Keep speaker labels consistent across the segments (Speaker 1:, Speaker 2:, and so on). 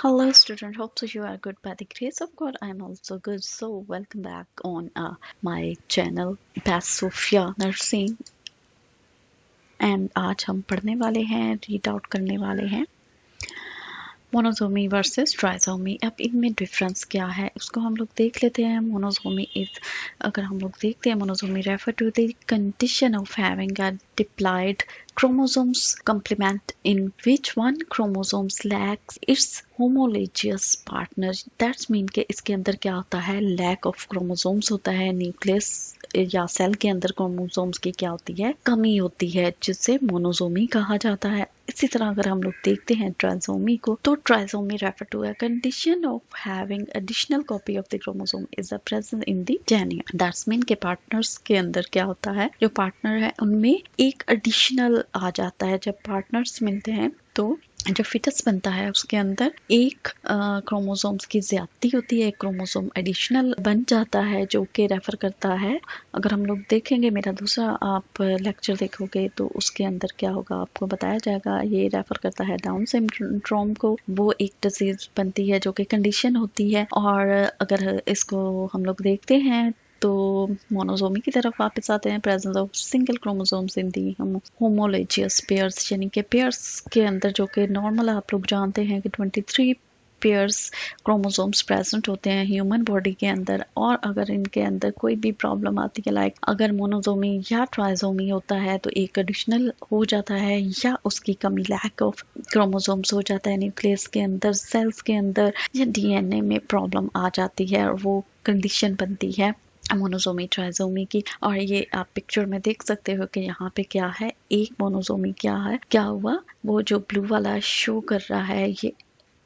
Speaker 1: Hello, student. Hope so you are good by the grace of God. I am also good. So, welcome back on my channel, Pass Sophia Nursing. And आज हम पढ़ने वाले हैं, read out करने वाले हैं मोनोजोमी versus trisomy. अब इनमें डिफरेंस क्या है उसको हम लोग देख लेते हैं। मोनोजोमी इज, अगर हम लोग देखते हैं, monosomy refer to the condition of having a diploid chromosomes complement in which one chromosomes lacks its homologous partner। That's mean के इसके अंदर क्या होता है, लैक ऑफ क्रोमोसोम्स होता है। न्यूक्लियस या सेल के अंदर क्रोमोसोम्स की क्या होती है, कमी होती है, जिससे मोनोजोमी कहा जाता है। इसी तरह अगर हम लोग देखते हैं ट्राइसोमी को, तो trisomy refer to a condition of having additional copy of the chromosome is a present in the genome. That's mean के पार्टनर्स के अंदर क्या होता है, जो पार्टनर है उनमें एक एडिशनल आ जाता है। जब पार्टनर्स मिलते हैं तो जो फिटस बनता है उसके अंदर एक क्रोमोसोम्स की ज्यादती होती है, एक क्रोमोसोम एडिशनल बन जाता है, जो कि रेफर करता है। अगर हम लोग देखेंगे, मेरा दूसरा आप लेक्चर देखोगे तो उसके अंदर क्या होगा आपको बताया जाएगा। ये रेफर करता है डाउन सिंड्रोम को। वो एक डिजीज बनती है जो कि कंडीशन होती है। और अगर इसको हम लोग देखते हैं तो मोनोजोमी की तरफ वापस आते हैं। Presence of single chromosomes in the homologous pairs, यानी कि पेयर्स के अंदर, जो कि नॉर्मल आप लोग जानते हैं कि 23 पेयर्स क्रोमोसोम्स प्रेजेंट होते हैं ह्यूमन बॉडी के अंदर। और अगर इनके अंदर कोई भी प्रॉब्लम आती है, लाइक अगर मोनोजोमी या ट्राइसोमी होता है तो एक एडिशनल हो जाता है या उसकी कमी, लैक ऑफ क्रोमोसोम्स हो जाता है न्यूक्लियस के अंदर, सेल्स के अंदर, या डीएनए में प्रॉब्लम आ जाती है और वो कंडीशन बनती है मोनोजोमी ट्राइसोमी की। और ये आप पिक्चर में देख सकते हो कि यहाँ पे क्या है, एक मोनोजोमी क्या है, क्या हुआ, वो जो ब्लू वाला शो कर रहा है ये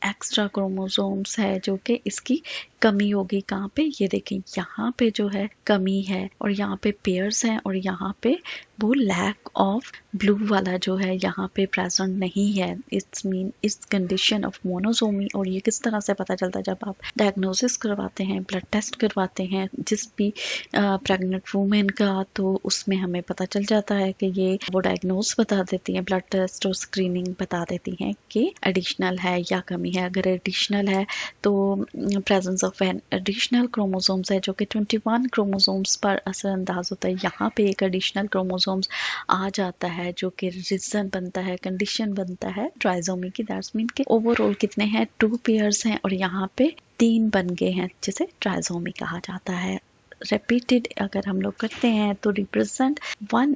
Speaker 1: एक्स्ट्रा क्रोमोसोम्स है, जो कि इसकी कमी होगी। कहाँ पे, ये देखें, यहाँ पे जो है कमी है और यहाँ पे पेयर्स हैं और यहाँ पे वो लैक ऑफ ब्लू वाला जो है यहाँ पे प्रेजेंट नहीं है। इट्स मीन इस कंडीशन ऑफ मोनोजोमी। और ये किस तरह से पता चलता है, जब आप डायग्नोसिस करवाते हैं, ब्लड टेस्ट करवाते हैं जिस भी प्रेग्नेंट वुमेन का, तो उसमें हमें पता चल जाता है कि ये वो डायग्नोस बता देती हैं, ब्लड टेस्ट और स्क्रीनिंग बता देती हैं कि एडिशनल है या कमी है। अगर एडिशनल है तो presence of an additional chromosomes है, जो कि 21 क्रोमोसोम्स पर असरअंदाज होता है। यहाँ पे एक एडिशनल क्रोमोसोम्स आ जाता है जो कि रीजन बनता है, कंडीशन बनता है ट्राइसोमी की। दैट्स मीन के ओवरऑल कितने हैं, 2 पेयर्स हैं और यहाँ पे 3 बन गए हैं, जिसे ट्राइसोमी कहा जाता है। रिपीटेड अगर हम लोग करते हैं तो रिप्रेजेंट वन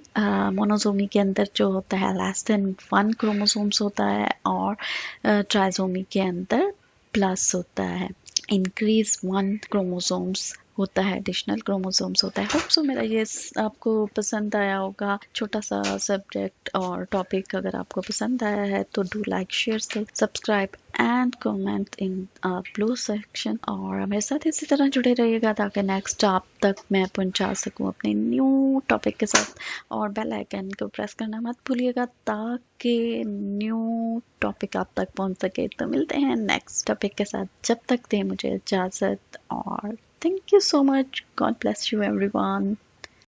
Speaker 1: मोनोजोमी के अंदर जो होता है लेस देन 1 क्रोमोसोम्स होता है, और ट्राइसोमी के अंदर प्लस होता है, इंक्रीज 1 क्रोमोसोम्स होता है, एडिशनल क्रोमोसोम्स होता है। होप सो मेरा ये आपको पसंद आया होगा, छोटा सा सब्जेक्ट और टॉपिक। अगर आपको पसंद आया है तो do like, share, subscribe and comment in blue section. और मेरे साथ इसी तरह जुड़े रहिएगा ताकि नेक्स्ट आप तक मैं पहुंचा सकूं अपने न्यू टॉपिक के साथ। और बेल आइकन को प्रेस करना मत भूलिएगा ताकि न्यू टॉपिक आप तक पहुंच सके। तो मिलते हैं नेक्स्ट टॉपिक के साथ, जब तक दे मुझे इजाज़त। और thank you so much. God bless you everyone.